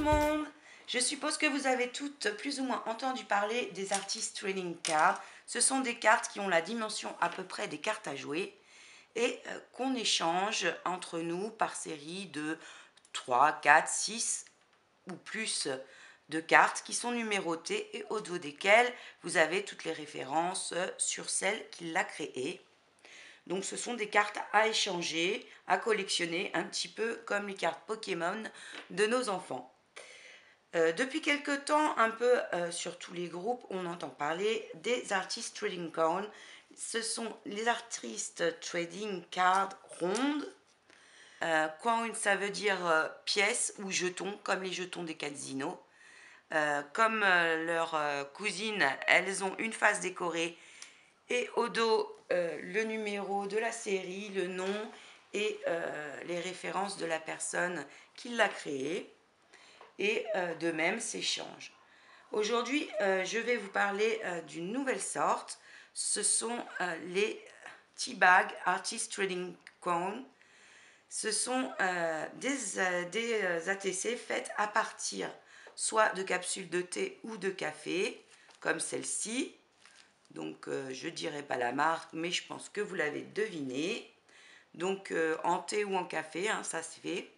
le monde! Je suppose que vous avez toutes plus ou moins entendu parler des Artist Trading Cards. Ce sont des cartes qui ont la dimension à peu près des cartes à jouer et qu'on échange entre nous par série de 3, 4, 6 ou plus de cartes qui sont numérotées et au dos desquelles vous avez toutes les références sur celle qui l'a créée. Donc ce sont des cartes à échanger, à collectionner, un petit peu comme les cartes Pokémon de nos enfants. Depuis quelque temps, un peu sur tous les groupes, on entend parler des Artist Trading Cards. Ce sont les Artist Trading Cards rondes. Coin, ça veut dire pièces ou jetons, comme les jetons des casinos. Comme leurs cousines, elles ont une face décorée et au dos le numéro de la série, le nom et les références de la personne qui l'a créé. Et de même s'échange. Aujourd'hui, je vais vous parler d'une nouvelle sorte. Ce sont les T-Bag Artist Trading Coins. Ce sont des ATC faites à partir soit de capsules de thé ou de café, comme celle-ci. Donc, je ne dirai pas la marque, mais je pense que vous l'avez deviné. Donc, en thé ou en café, hein, ça se fait.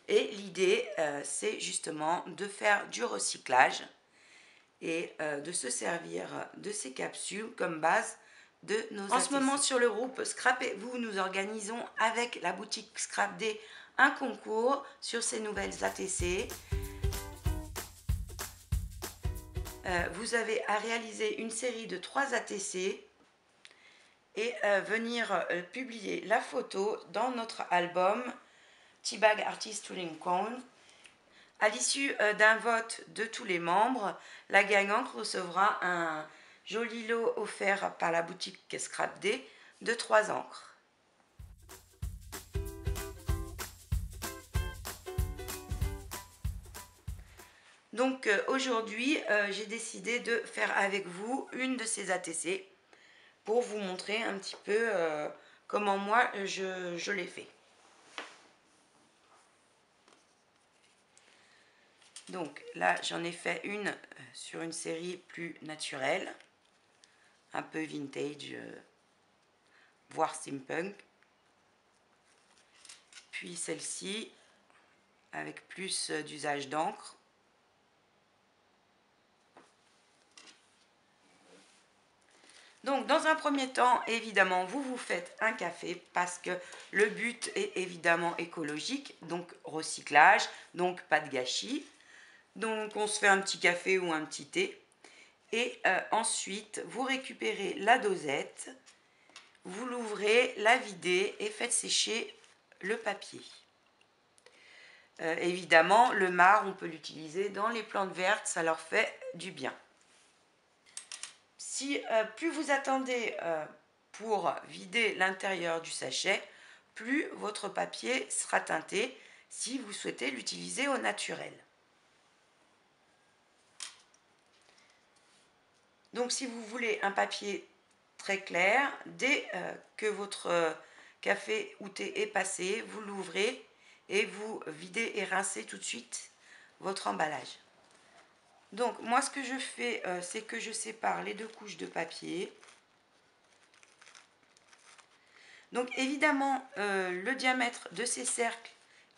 Et l'idée, c'est justement de faire du recyclage et de se servir de ces capsules comme base de nos ATC. En ce moment, sur le groupe Scrapez-vous, nous organisons avec la boutique Scrap Day un concours sur ces nouvelles ATC. Vous avez à réaliser une série de 3 ATC et venir publier la photo dans notre album T-Bag Artist Trading Coin. À l'issue d'un vote de tous les membres, la gagnante recevra un joli lot offert par la boutique Scrap Day de 3 encres. Donc aujourd'hui, j'ai décidé de faire avec vous une de ces ATC pour vous montrer un petit peu comment moi je l'ai fait. Donc là, j'en ai fait une sur une série plus naturelle, un peu vintage, voire steampunk. Puis celle-ci, avec plus d'usage d'encre. Donc dans un premier temps, évidemment, vous vous faites un café parce que le but est évidemment écologique, donc recyclage, donc pas de gâchis. Donc on se fait un petit café ou un petit thé. Et ensuite, vous récupérez la dosette, vous l'ouvrez, la videz et faites sécher le papier. Évidemment, le marc, on peut l'utiliser dans les plantes vertes, ça leur fait du bien. Si plus vous attendez pour vider l'intérieur du sachet, plus votre papier sera teinté si vous souhaitez l'utiliser au naturel. Donc si vous voulez un papier très clair, dès que votre café ou thé est passé, vous l'ouvrez et vous videz et rincez tout de suite votre emballage. Donc moi ce que je fais, c'est que je sépare les 2 couches de papier. Donc évidemment, le diamètre de ces cercles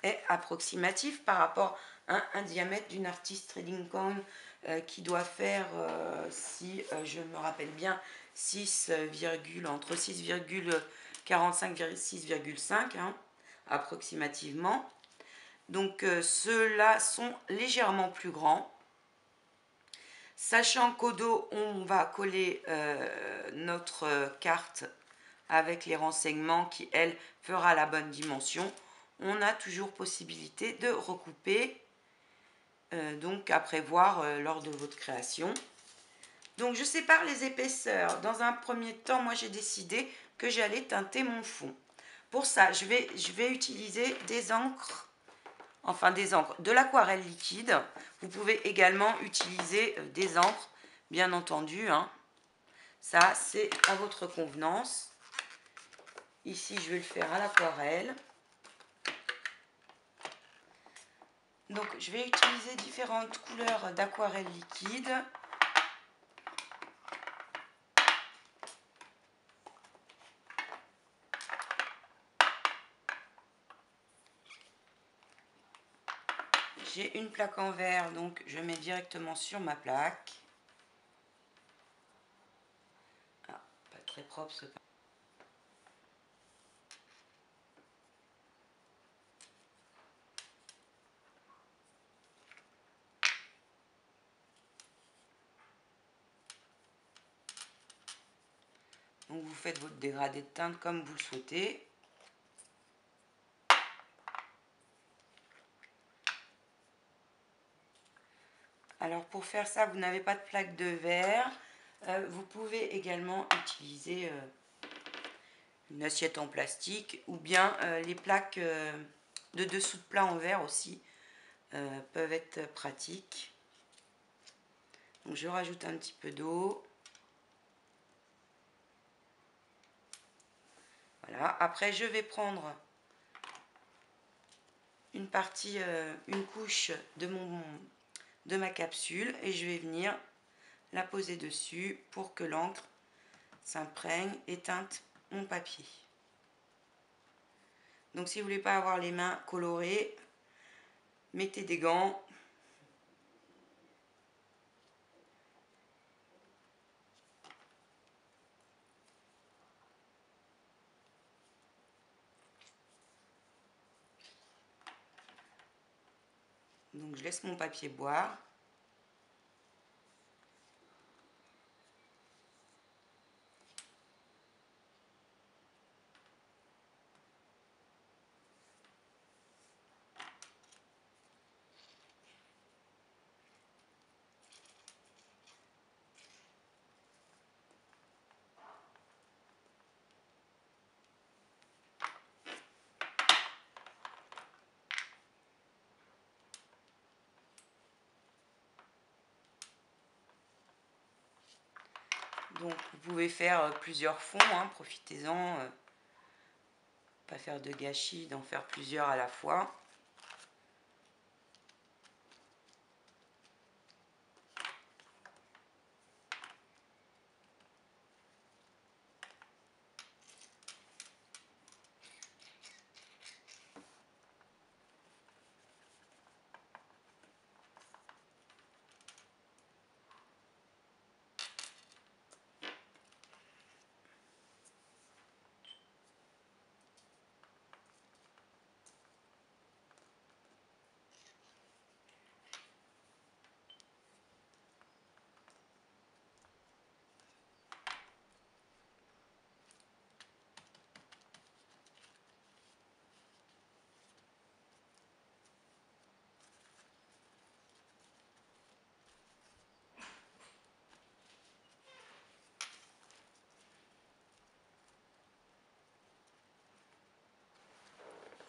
est approximatif par rapport à un diamètre d'une Artist Trading Coin qui doit faire, si je me rappelle bien, entre 6,45 et 6,5 hein, approximativement. Donc ceux-là sont légèrement plus grands. Sachant qu'au dos, on va coller notre carte avec les renseignements qui, elle, fera la bonne dimension. On a toujours possibilité de recouper, donc à prévoir lors de votre création. Donc je sépare les épaisseurs. Dans un premier temps, moi j'ai décidé que j'allais teinter mon fond. Pour ça, je vais utiliser des encres, de l'aquarelle liquide. Vous pouvez également utiliser des encres, bien entendu. Hein. Ça, c'est à votre convenance. Ici, je vais le faire à l'aquarelle. Donc je vais utiliser différentes couleurs d'aquarelle liquide. J'ai une plaque en verre, donc je mets directement sur ma plaque. Ah, pas très propre ce. Donc vous faites votre dégradé de teinte comme vous le souhaitez. Alors pour faire ça, vous n'avez pas de plaque de verre. Vous pouvez également utiliser une assiette en plastique ou bien les plaques de dessous de plat en verre aussi peuvent être pratiques. Donc je rajoute un petit peu d'eau. Voilà. Après je vais prendre une partie, une couche de ma capsule et je vais venir la poser dessus pour que l'encre s'imprègne et teinte mon papier. Donc si vous voulez pas avoir les mains colorées, mettez des gants. Donc je laisse mon papier boire. Donc vous pouvez faire plusieurs fonds, hein, profitez-en, pas faire de gâchis, d'en faire plusieurs à la fois.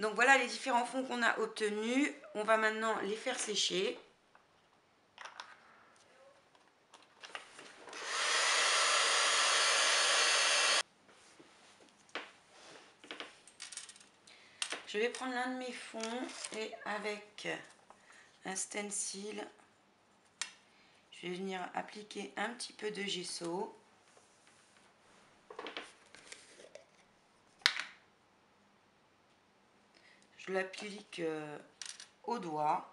Donc voilà les différents fonds qu'on a obtenus. On va maintenant les faire sécher. Je vais prendre l'un de mes fonds et avec un stencil, je vais venir appliquer un petit peu de gesso. Je l'applique au doigt.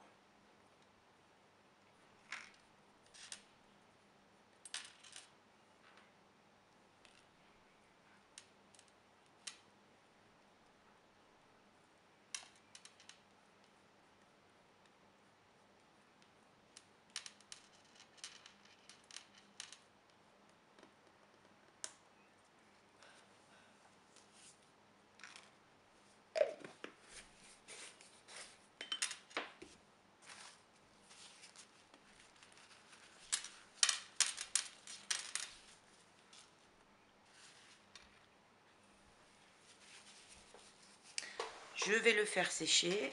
Je vais le faire sécher.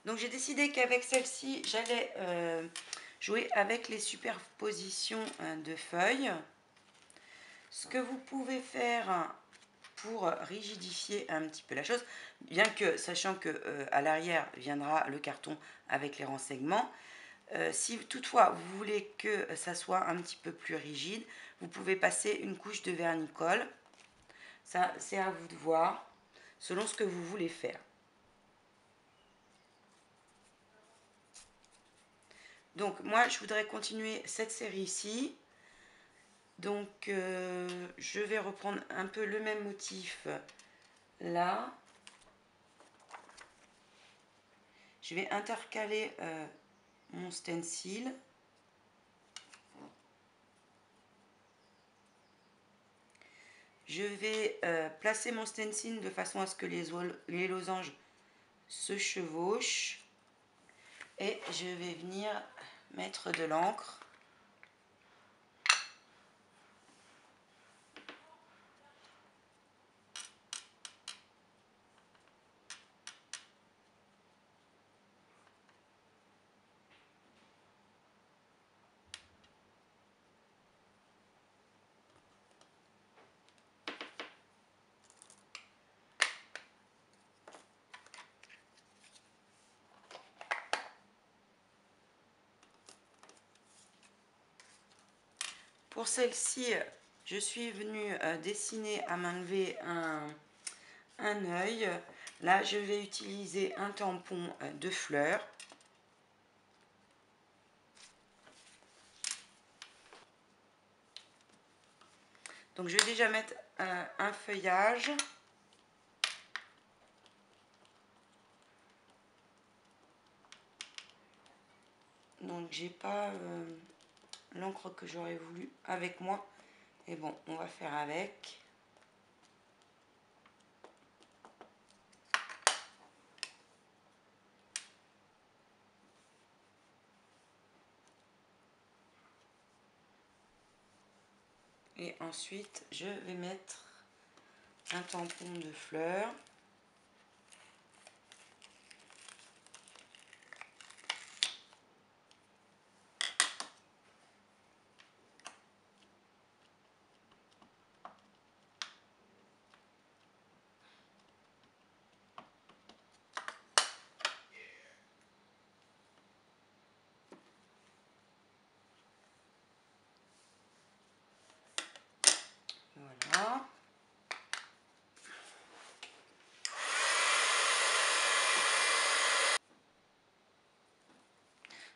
Donc j'ai décidé qu'avec celle-ci, j'allais jouer avec les superpositions de feuilles. Ce que vous pouvez faire pour rigidifier un petit peu la chose, bien que sachant que à l'arrière viendra le carton avec les renseignements. Si toutefois vous voulez que ça soit un petit peu plus rigide, vous pouvez passer une couche de vernicole. Ça, c'est à vous de voir, selon ce que vous voulez faire. Donc moi, je voudrais continuer cette série-ci. Donc je vais reprendre un peu le même motif là. Je vais intercaler mon stencil. Je vais placer mon stencil de façon à ce que les losanges se chevauchent. Et je vais venir mettre de l'encre. Pour celle-ci, je suis venue dessiner à main levée un œil. Là, je vais utiliser un tampon de fleurs. Donc, je vais déjà mettre un feuillage. Donc, j'ai pas l'encre que j'aurais voulu avec moi. Et bon, on va faire avec. Et ensuite, je vais mettre un tampon de fleurs. Voilà.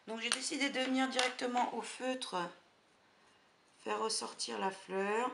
Donc j'ai décidé de venir directement au feutre, faire ressortir la fleur.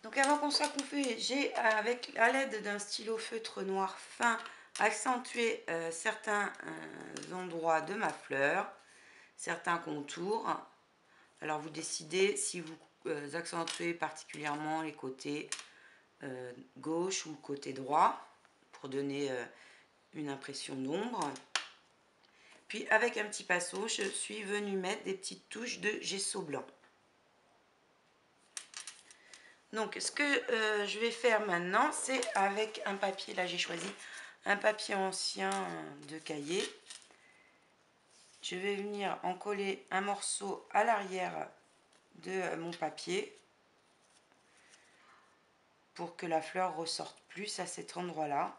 Donc avant qu'on soit coupé, j'ai à l'aide d'un stylo feutre noir fin accentué certains endroits de ma fleur, certains contours. Alors vous décidez si vous accentuez particulièrement les côtés gauche ou le côté droit pour donner une impression d'ombre. Puis avec un petit pinceau, je suis venue mettre des petites touches de gesso blanc. Donc ce que je vais faire maintenant, c'est avec un papier, là j'ai choisi un papier ancien de cahier. Je vais venir en coller un morceau à l'arrière de mon papier pour que la fleur ressorte plus à cet endroit-là.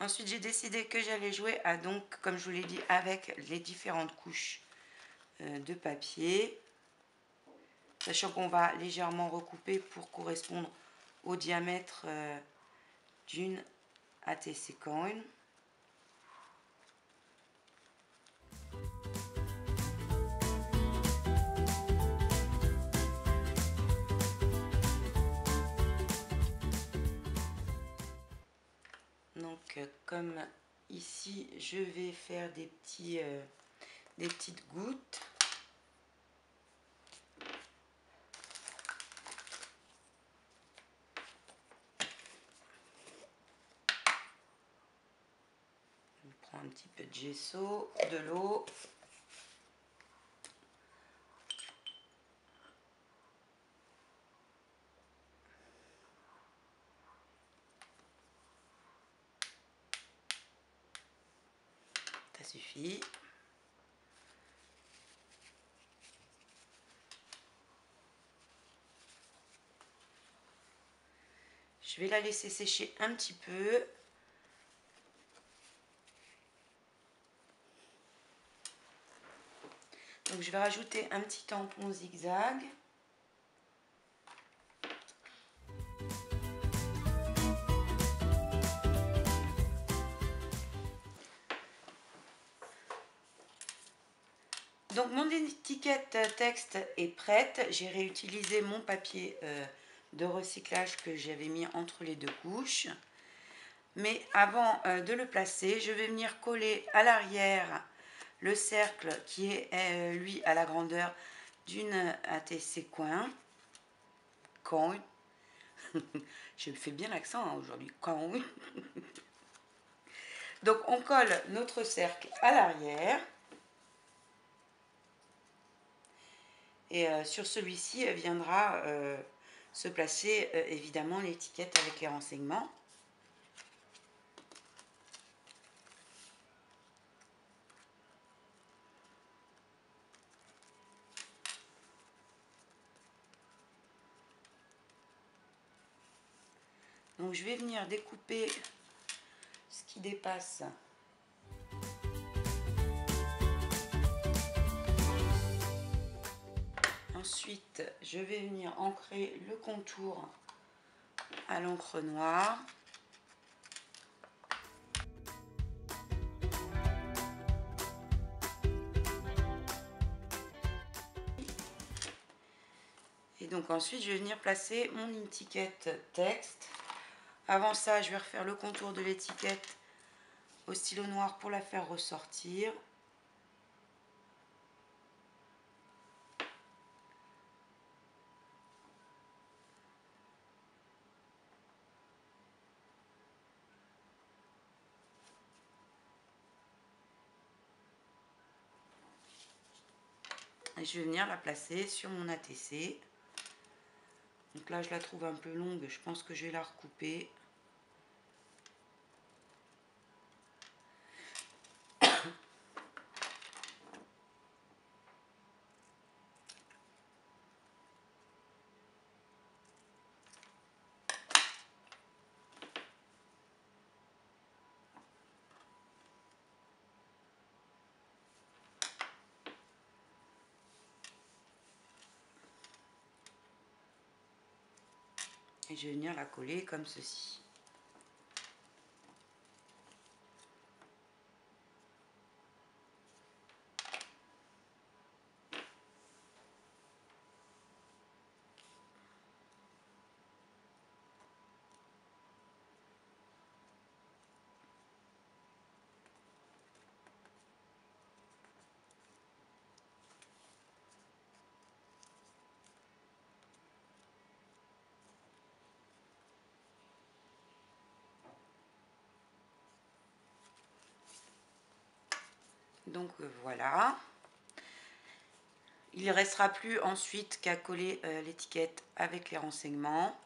Ensuite, j'ai décidé que j'allais jouer à, donc, comme je vous l'ai dit, avec les différentes couches de papier. sachant qu'on va légèrement recouper pour correspondre au diamètre d'une ATC coin. Donc comme ici je vais faire des petites gouttes. Je prends un petit peu de gesso, de l'eau. Ça suffit. Je vais la laisser sécher un petit peu. Donc je vais rajouter un petit tampon zigzag. Donc mon étiquette texte est prête. J'ai réutilisé mon papier de recyclage que j'avais mis entre les deux couches. Mais avant de le placer, je vais venir coller à l'arrière le cercle qui est lui à la grandeur d'une ATC coin. Je fais bien l'accent hein, aujourd'hui. Donc on colle notre cercle à l'arrière. Et sur celui-ci viendra se placer évidemment l'étiquette avec les renseignements. Donc je vais venir découper ce qui dépasse. Ensuite, je vais venir ancrer le contour à l'encre noire. Et donc ensuite, je vais venir placer mon étiquette texte. Avant ça, je vais refaire le contour de l'étiquette au stylo noir pour la faire ressortir. Et je vais venir la placer sur mon ATC. Donc là, je la trouve un peu longue, je pense que je vais la recouper. Et je vais venir la coller comme ceci. Donc voilà. Il ne restera plus ensuite qu'à coller l'étiquette avec les renseignements.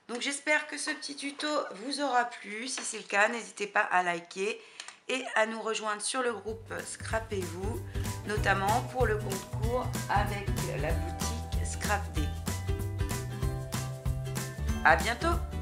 Donc j'espère que ce petit tuto vous aura plu. Si c'est le cas, n'hésitez pas à liker et à nous rejoindre sur le groupe Scrapez-vous, notamment pour le concours avec la boutique Scrap Day. À bientôt!